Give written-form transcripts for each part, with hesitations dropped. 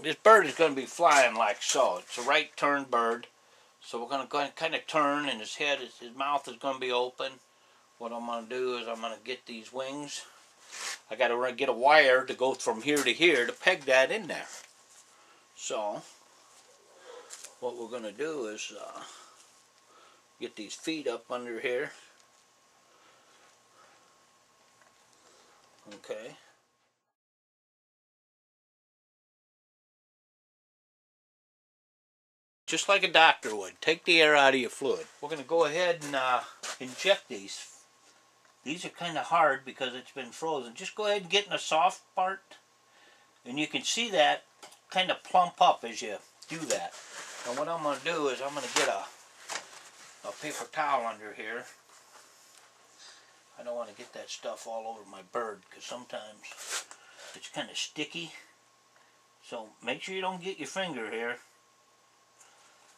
this bird is going to be flying like so. It's a right turn bird. So we're going to kind of turn, and his mouth is going to be open. What I'm going to do is I'm going to get these wings. I got to get a wire to go from here to here to peg that in there. So what we're going to do is get these feet up under here. Okay. Just like a doctor would. Take the air out of your fluid. We're going to go ahead and inject these. These are kind of hard because it's been frozen. Just go ahead and get in the soft part. And you can see that kind of plump up as you do that. And what I'm going to do is I'm going to get a paper towel under here. I don't want to get that stuff all over my bird because sometimes it's kind of sticky. So make sure you don't get your finger here.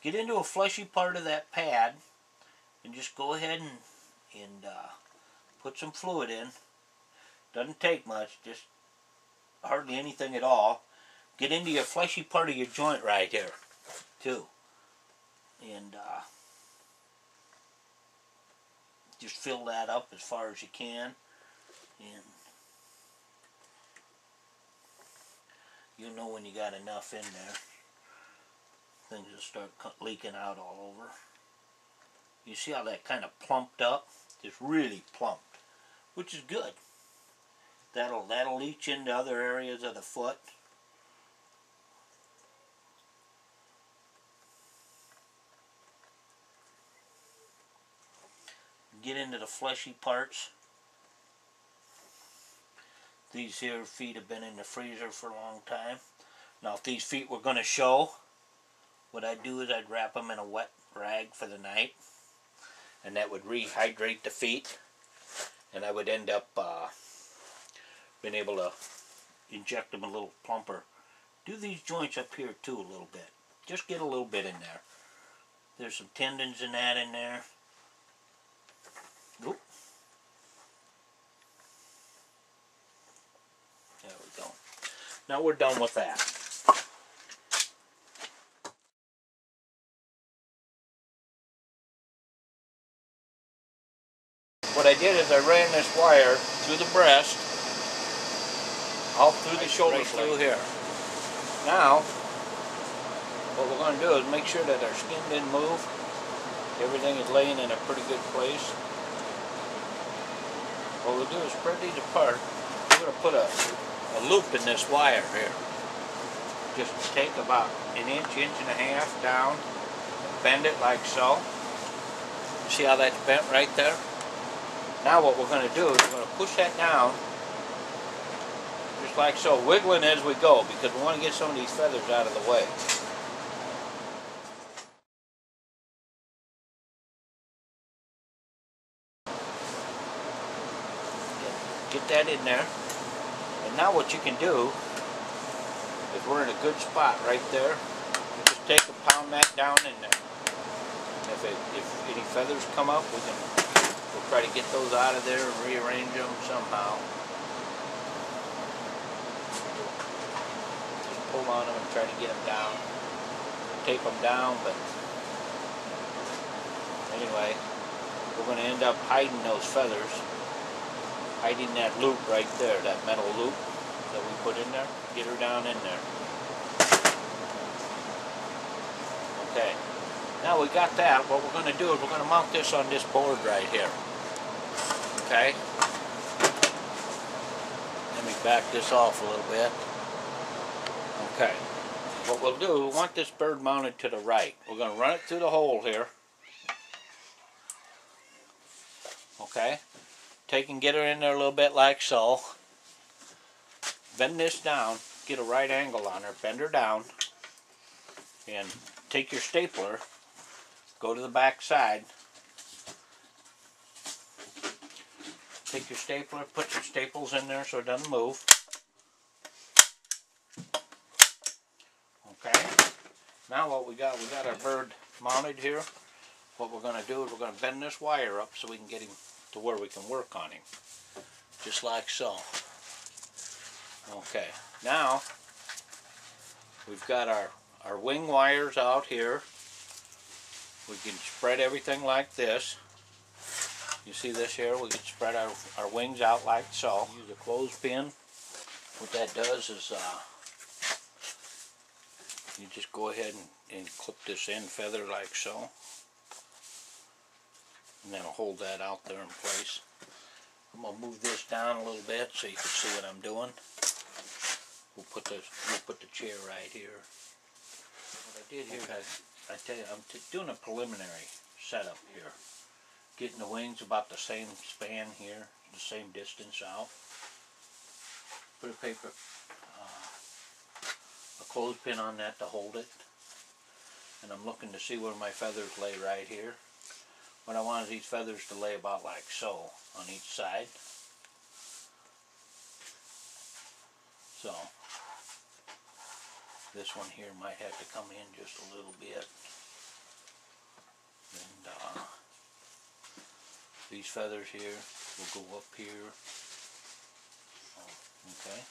Get into a fleshy part of that pad and just go ahead and put some fluid in. Doesn't take much, just hardly anything at all. Get into your fleshy part of your joint right here too. And just fill that up as far as you can. And you'll know when you got enough in there. Things will start leaking out all over. You see how that kind of plumped up? Just really plumped, which is good. That'll leach into other areas of the foot. Get into the fleshy parts. These here feet have been in the freezer for a long time. Now if these feet were going to show, what I'd do is I'd wrap them in a wet rag for the night, and that would rehydrate the feet, and I would end up being able to inject them a little plumper. Do these joints up here too a little bit. Just get a little bit in there. There's some tendons and that in there. Oop. There we go. Now we're done with that. What I did is I ran this wire through the breast, out through the shoulder, right through here. Now, what we're going to do is make sure that our skin didn't move. Everything is laying in a pretty good place. What we'll do is spread these apart. We're going to put a loop in this wire here. Just take about an inch, inch and a half down, and bend it like so. See how that's bent right there? Now what we're going to do is we're going to push that down, just like so, wiggling as we go, because we want to get some of these feathers out of the way. Get that in there. And now what you can do is we're in a good spot right there. You just take and pound that down in there. If any feathers come up, we'll try to get those out of there and rearrange them somehow. Just pull on them and try to get them down. Tape them down, but anyway, we're going to end up hiding those feathers. Hiding that loop right there, that metal loop that we put in there. Get her down in there. Okay. Now we got that. What we're going to do is we're going to mount this on this board right here. Okay. Let me back this off a little bit. Okay. What we'll do, we want this bird mounted to the right. We're going to run it through the hole here. Okay. Take and get her in there a little bit like so. Bend this down. Get a right angle on her. Bend her down. And take your stapler. Go to the back side. Take your stapler, put some staples in there so it doesn't move. Okay. Now what we got our bird mounted here. What we're going to do is we're going to bend this wire up so we can get him to where we can work on him. Just like so. Okay. Now, we've got our wing wires out here. We can spread everything like this. You see this here? We can spread our wings out like so. Use a clothespin. What that does is you just go ahead and clip this end feather like so. And then I'll hold that out there in place. I'm going to move this down a little bit so you can see what I'm doing. We'll put the chair right here. What I did here, I tell you, I'm doing a preliminary setup here. Getting the wings about the same span here, the same distance out. Put a clothespin on that to hold it. And I'm looking to see where my feathers lay right here. What I want is these feathers to lay about like so on each side. So this one here might have to come in just a little bit. And these feathers here will go up here. Okay.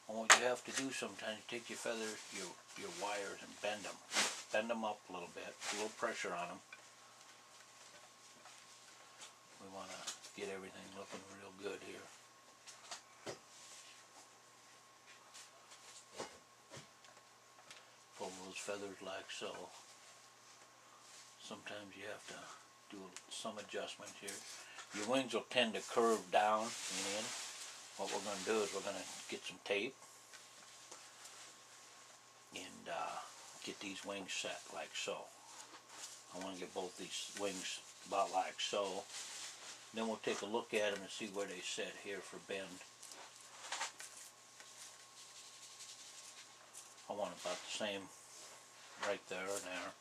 And what you have to do sometimes, take your feathers, your wires, and bend them. Bend them up a little bit, a little pressure on them. We want to get everything looking real good here. Pull those feathers like so. Sometimes you have to do some adjustment here. Your wings will tend to curve down and in. What we're going to do is we're going to get some tape and get these wings set like so. I want to get both these wings about like so. Then we'll take a look at them and see where they sit here for bend. I want about the same right there and there.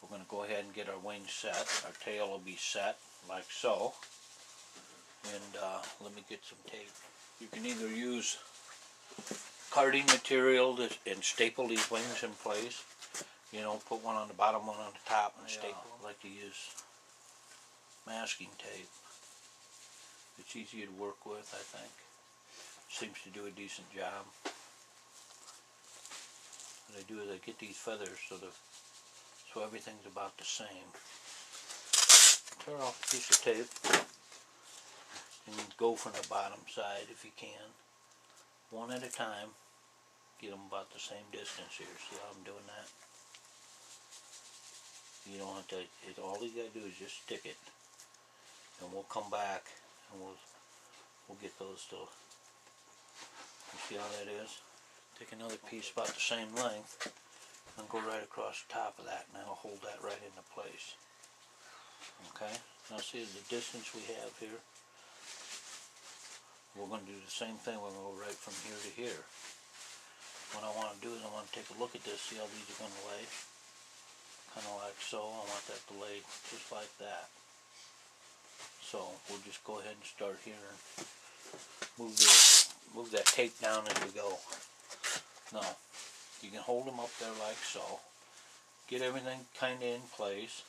We're going to go ahead and get our wings set. Our tail will be set like so. And let me get some tape. You can either use carding material and staple these wings in place. You know, put one on the bottom, one on the top, and staple. I like to use masking tape. It's easier to work with, I think. Seems to do a decent job. What I do is I get these feathers so everything's about the same. Tear off a piece of tape and go from the bottom side if you can. One at a time. Get them about the same distance here. See how I'm doing that? You don't have to, all you gotta do is just stick it. And we'll come back and we'll get those to, you see how that is? Take another piece about the same length and go right across the top of that, and that'll hold that right into place. Okay, now see the distance we have here. We're going to do the same thing. We're going to go right from here to here. What I want to do is I want to take a look at this, see how these are going to lay. Kind of like so. I want that to lay just like that. So we'll just go ahead and start here and move that tape down as we go. Now, you can hold them up there like so. Get everything kind of in place.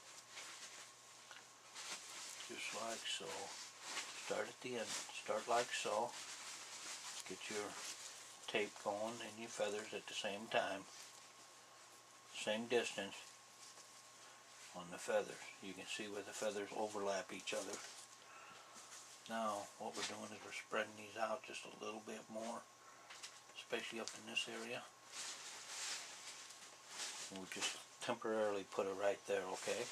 Just like so. Start at the end. Start like so. Get your tape going and your feathers at the same time. Same distance on the feathers. You can see where the feathers overlap each other. Now, what we're doing is we're spreading these out just a little bit more, especially up in this area. We'll just temporarily put it right there, okay?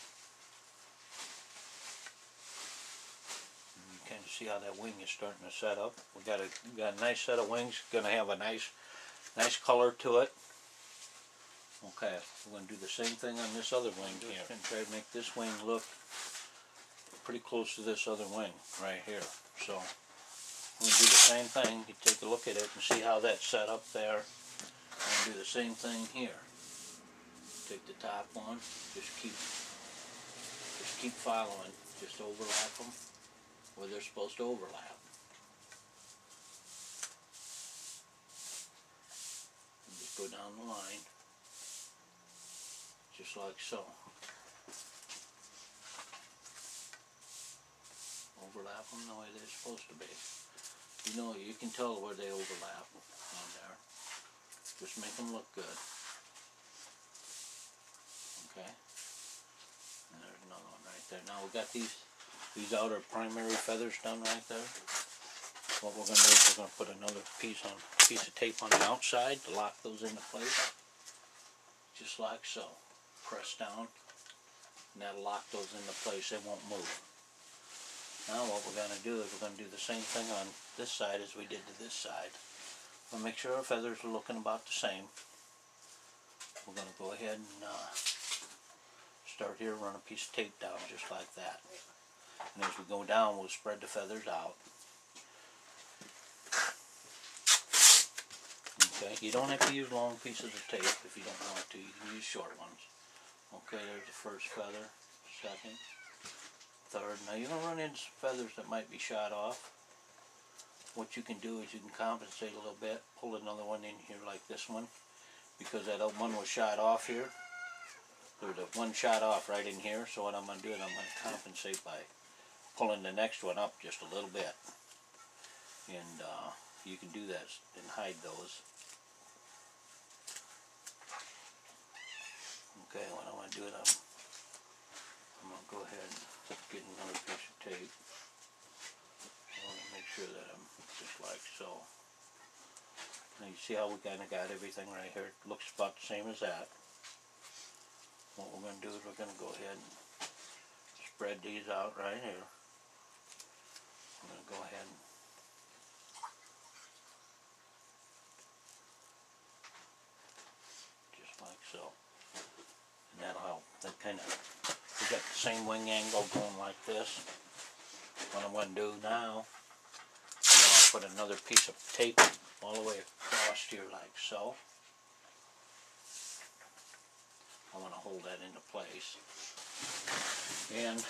You kind of see how that wing is starting to set up. We got a nice set of wings. Going to have a nice color to it. Okay, we're going to do the same thing on this other wing here. And try to make this wing look pretty close to this other wing right here. So we're going to do the same thing. You take a look at it and see how that's set up there. And do the same thing here. Take the top one, just keep following, just overlap them where they're supposed to overlap. And just go down the line, just like so. Overlap them the way they're supposed to be. You know, you can tell where they overlap on there. Just make them look good. Okay. And there's another one right there. Now we got these outer primary feathers done right there. What we're going to do is we're going to put another piece of tape on the outside to lock those into place. Just like so. Press down, and that'll lock those into place. They won't move. Now what we're going to do is we're going to do the same thing on this side as we did to this side. We'll make sure our feathers are looking about the same. We're going to go ahead and start here, run a piece of tape down just like that. And as we go down, we'll spread the feathers out. Okay, you don't have to use long pieces of tape if you don't want to. You can use short ones. Okay, there's the first feather, second, third. Now you're going to run into some feathers that might be shot off. What you can do is you can compensate a little bit, pull another one in here like this one, because that one was shot off here. There's a one shot off right in here, so what I'm going to do is I'm going to compensate by pulling the next one up just a little bit. And you can do that and hide those. Okay, what I want to do is I'm going to go ahead and get another piece of tape. I want to make sure that I'm just like so. Now you see how we kind of got everything right here. It looks about the same as that. What we're going to do is we're going to go ahead and spread these out right here. I'm going to go ahead and just like so. And that'll help. That kind of, we got the same wing angle going like this. What I'm going to do now, I'll put another piece of tape all the way across here like so. I want to hold that into place. And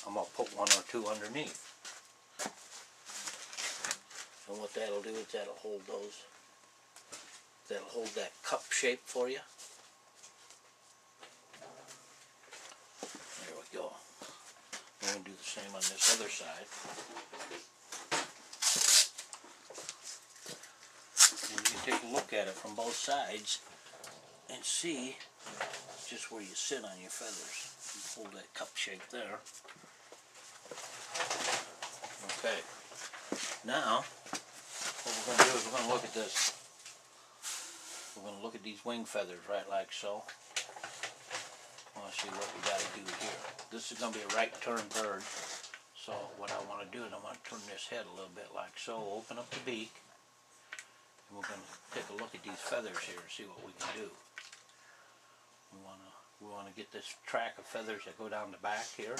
I'm going to put one or two underneath. And what that'll do is that'll hold those, that'll hold that cup shape for you. There we go. I'm going to do the same on this other side. And you take a look at it from both sides and see just where you sit on your feathers. You hold that cup shape there. Okay. Now, what we're going to do is we're going to look at this. We're going to look at these wing feathers right like so. I want to see what we got to do here. This is going to be a right turn bird. So what I want to do is I want to turn this head a little bit like so. Open up the beak. And we're going to take a look at these feathers here and see what we can do. We want to get this track of feathers that go down the back here.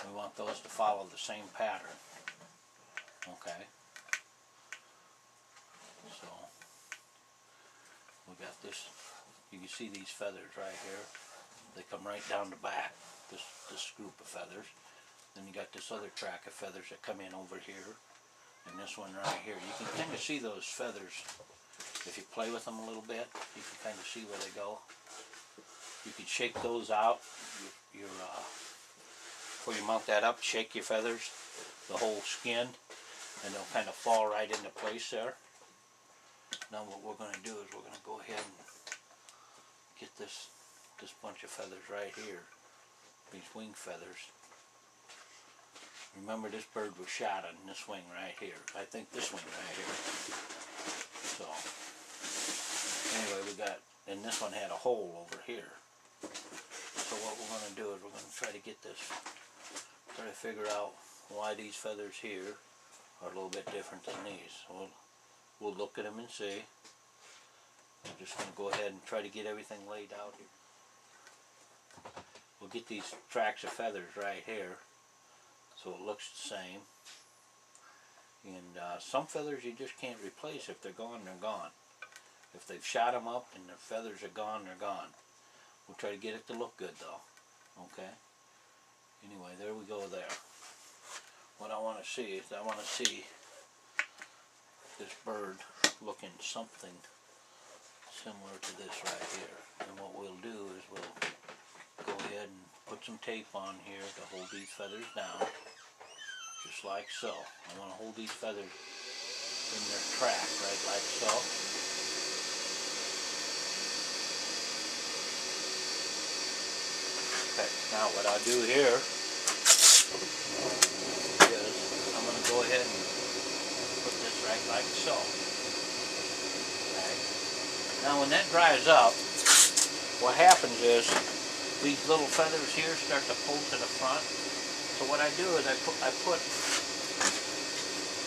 We want those to follow the same pattern. Okay. So we got this. You can see these feathers right here. They come right down the back. This group of feathers. Then you got this other track of feathers that come in over here, and this one right here. You can kind of see those feathers if you play with them a little bit. You can kind of see where they go. You can shake those out. Before you mount that up, shake your feathers, the whole skin, and they'll kind of fall right into place there. Now what we're going to do is we're going to go ahead and get this bunch of feathers right here, these wing feathers. Remember, this bird was shot on this wing right here. I think this wing right here. So anyway, we got, and this one had a hole over here. So what we're going to do is we're going to try to get this, try to figure out why these feathers here are a little bit different than these. So we'll look at them and see. I'm just going to go ahead and try to get everything laid out here. We'll get these tracks of feathers right here so it looks the same. And some feathers you just can't replace. If they're gone, they're gone. If they've shot them up and the feathers are gone, they're gone. We'll try to get it to look good though. Okay? Anyway, there we go there. What I want to see is I want to see this bird looking something similar to this right here. And what we'll do is we'll go ahead and put some tape on here to hold these feathers down, just like so. I want to hold these feathers in their track, right like so. Okay, now what I'll do here is I'm going to go ahead and put this right like so. Okay. Now when that dries up, what happens is these little feathers here start to pull to the front. So what I do is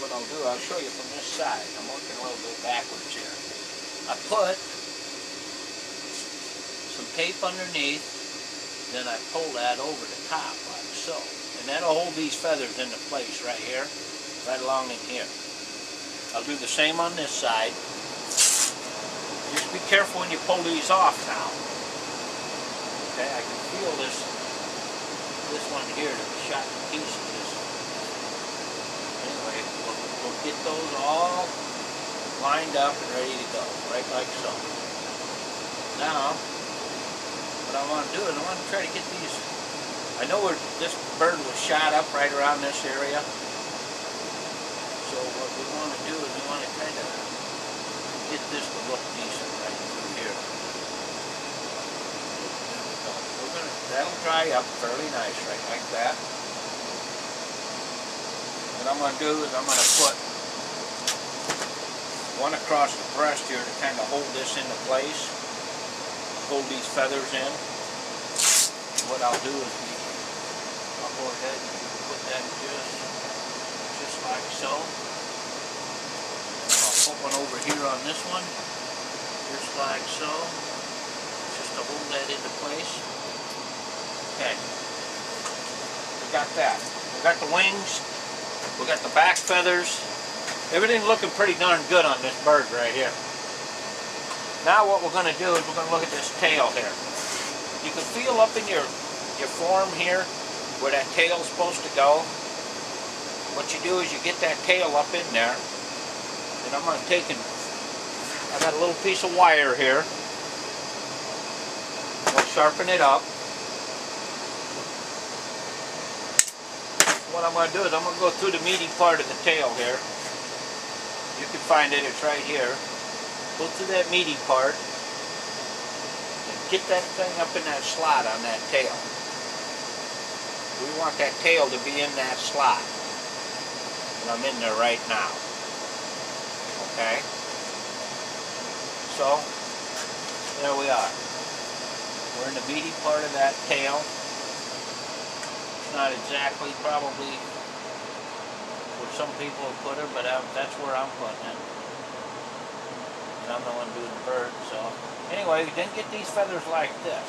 what I'll do, I'll show you from this side. I'm working a little bit backwards here. I put some tape underneath, then I pull that over the top like so. And that'll hold these feathers into place right here, right along in here. I'll do the same on this side. Just be careful when you pull these off now. Okay, I can feel this one here to be shot to pieces. Anyway, we'll get those all lined up and ready to go, right like so. Now, what I want to do is I want to try to get these. I know where this bird was shot up right around this area. So what we want to do is we want to kind of get this to look decent right through here. That'll dry up fairly nice right like that. What I'm going to do is I'm going to put one across the breast here to kind of hold this into place, hold these feathers in. What I'll do is I'll go ahead and put that just like so. And I'll put one over here on this one, just like so, just to hold that into place. Okay, we got that. We got the wings, we got the back feathers. Everything's looking pretty darn good on this bird right here. Now what we're going to do is we're going to look at this tail here. You can feel up in your form here where that tail's supposed to go. What you do is you get that tail up in there. And I'm going to take and I got a little piece of wire here. We'll sharpen it up. What I'm going to do is I'm going to go through the meaty part of the tail here. You can find it, it's right here. Go through that meaty part and get that thing up in that slot on that tail. We want that tail to be in that slot. And I'm in there right now. Okay? So, there we are. We're in the meaty part of that tail. Not exactly probably where some people have put her, but that's where I'm putting it. And I'm the one doing the bird, so. Anyway, we didn't get these feathers like this.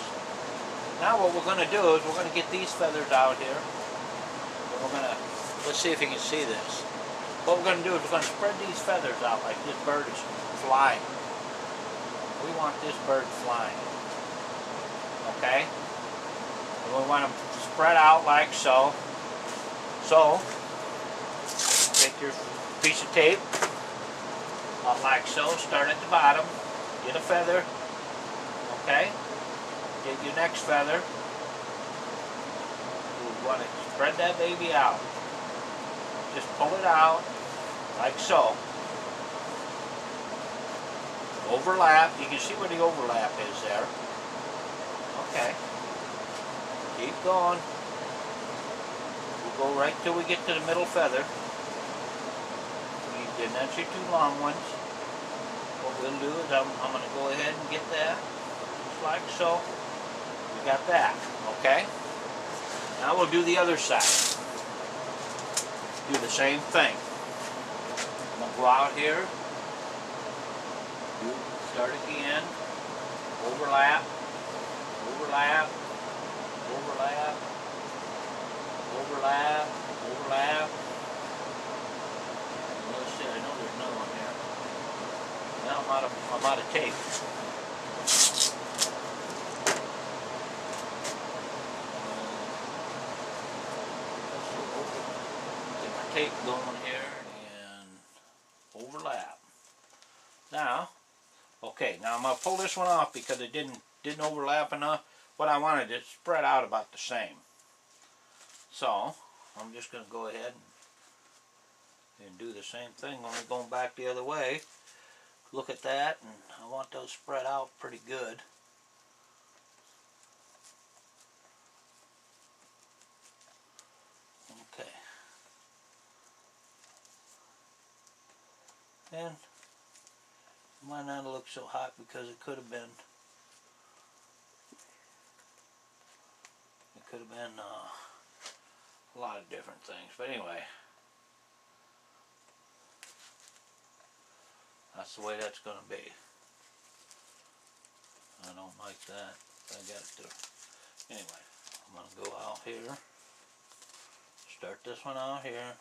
Now what we're going to do is we're going to get these feathers out here. And we're going to, let's see if you can see this. What we're going to do is we're going to spread these feathers out like this bird is flying. We want this bird flying. Okay? And we want them spread out like so. So, take your piece of tape, out like so, start at the bottom, get a feather, okay? Get your next feather. You want to spread that baby out. Just pull it out, like so. Overlap, you can see where the overlap is there. Okay. Keep going. We'll go right till we get to the middle feather. We didn't enter two long ones. What we'll do is I'm going to go ahead and get that, just like so. We got that, okay? Now we'll do the other side. Do the same thing. I'm going to go out here. Start at the end. Overlap. Overlap. Overlap, overlap, overlap. Let's see, I know there's another one here. Now I'm out of tape. Get my tape going here and overlap. Now, okay, now I'm going to pull this one off because it didn't overlap enough. What I wanted to spread out about the same. So, I'm just going to go ahead and do the same thing, only going back the other way. Look at that, and I want those spread out pretty good. And it might not look so hot because it could have been a lot of different things. But anyway, that's the way that's going to be. I don't like that. I got it there. Anyway, I'm going to go out here. Start this one out here.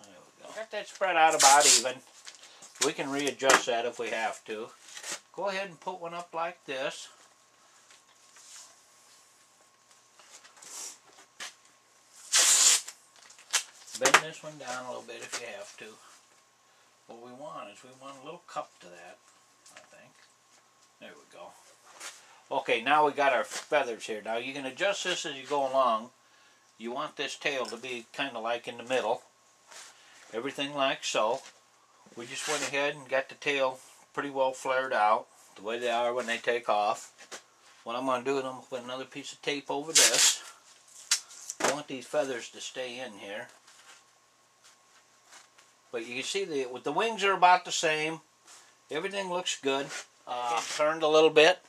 There we go. Got that spread out about even. We can readjust that if we have to. Go ahead and put one up like this. Bend this one down a little bit if you have to. What we want is we want a little cup to that, I think. There we go. Okay, now we got our feathers here. Now you can adjust this as you go along. You want this tail to be kind of like in the middle. Everything like so. We just went ahead and got the tail pretty well flared out, the way they are when they take off. What I'm going to do is I'm going to put another piece of tape over this. I want these feathers to stay in here. But you can see the wings are about the same. Everything looks good. Turned a little bit,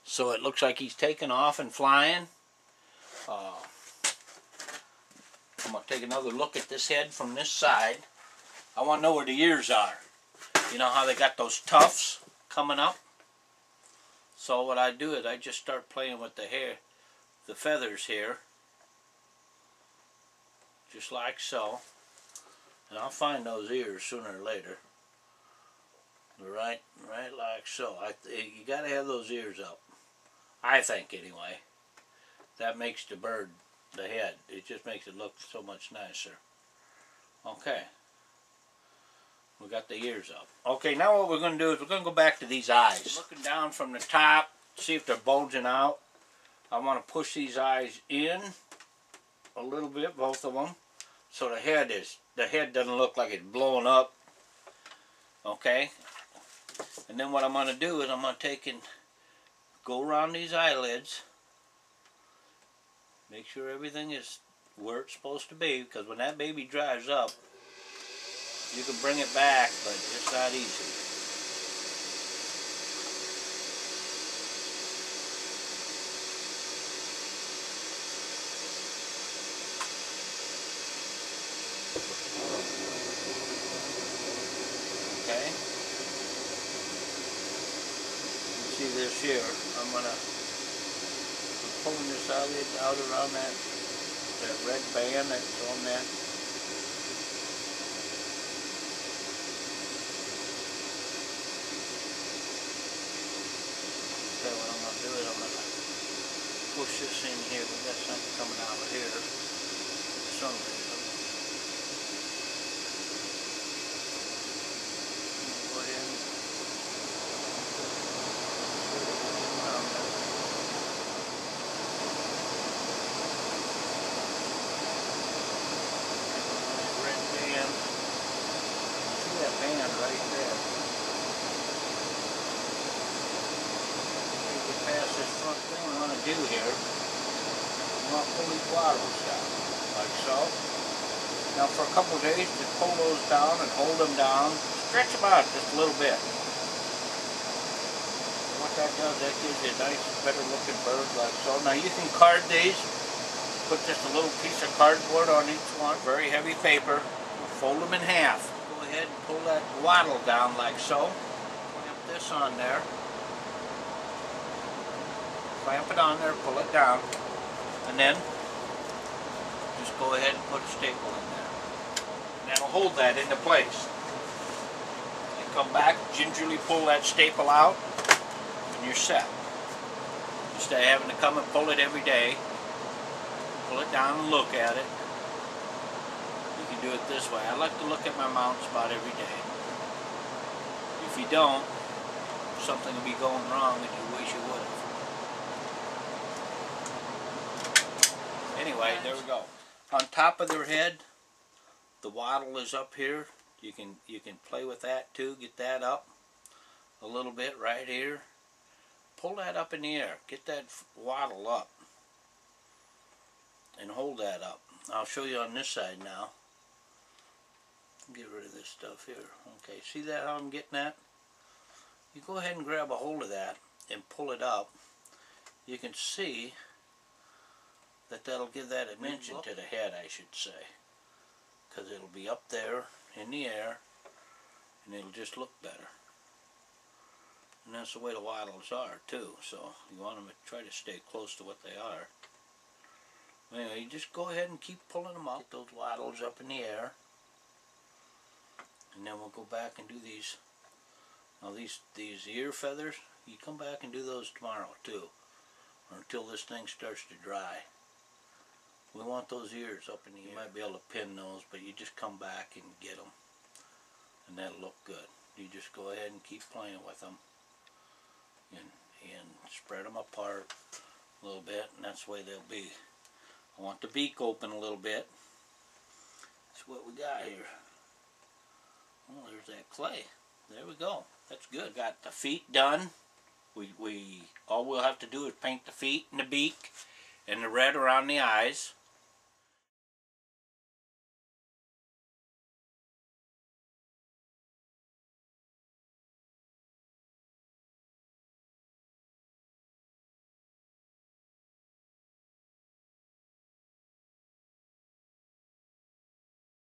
so it looks like he's taking off and flying. I'm going to take another look at this head from this side. I want to know where the ears are. You know how they got those tufts coming up? So what I do is I just start playing with the hair, the feathers here. Just like so. And I'll find those ears sooner or later. Right like so. You got to have those ears up. I think anyway. That makes the bird, the head, it just makes it look so much nicer. Okay. We got the ears up. Okay, now what we're going to do is we're going to go back to these eyes. Looking down from the top, see if they're bulging out. I want to push these eyes in a little bit, both of them. So the head doesn't look like it's blowing up. Okay? And then what I'm going to do is I'm going to take and go around these eyelids. Make sure everything is where it's supposed to be, because when that baby dries up, you can bring it back, but it's not easy. Okay. You see this here. I'm gonna pulling this out around that red band that's on that. Okay, what I'm gonna do is I'm gonna push this in here. We got something coming out of here for some reason. Do here, you want to pull these wattles down, like so. Now for a couple of days, just pull those down and hold them down. Stretch them out just a little bit. And what that does, that gives you a nice, better looking bird like so. Now you can card these. Put just a little piece of cardboard on each one. Very heavy paper. Fold them in half. Go ahead and pull that wattle down like so. Clamp this on there. Clamp it on there, pull it down, and then just go ahead and put a staple in there. And that'll hold that into place. And come back, gingerly pull that staple out, and you're set. Instead of having to come and pull it every day, pull it down and look at it. You can do it this way. I like to look at my mounts about every day. If you don't, something will be going wrong and you wish you would have. Anyway, there we go. On top of their head, the wattle is up here. You can play with that too. Get that up a little bit right here. pull that up in the air. Get that wattle up. And hold that up. I'll show you on this side now. Get rid of this stuff here. Okay, see that how I'm getting that? You go ahead and grab a hold of that and pull it up. You can see that that'll give that a dimension to the head, I should say. Because it'll be up there in the air and it'll just look better. And that's the way the wattles are too, so you want them to try to stay close to what they are. Anyway, you just go ahead and keep pulling them up. Get those wattles up in the air. And then we'll go back and do these. Now these ear feathers, you come back and do those tomorrow too. Or until this thing starts to dry. We want those ears up in the air. You might be able to pin those, but you just come back and get them. And that'll look good. You just go ahead and keep playing with them. And spread them apart a little bit, and that's the way they'll be. I want the beak open a little bit. That's what we got here. Oh, there's that clay. There we go. That's good. Got the feet done. All we'll have to do is paint the feet and the beak and the red around the eyes.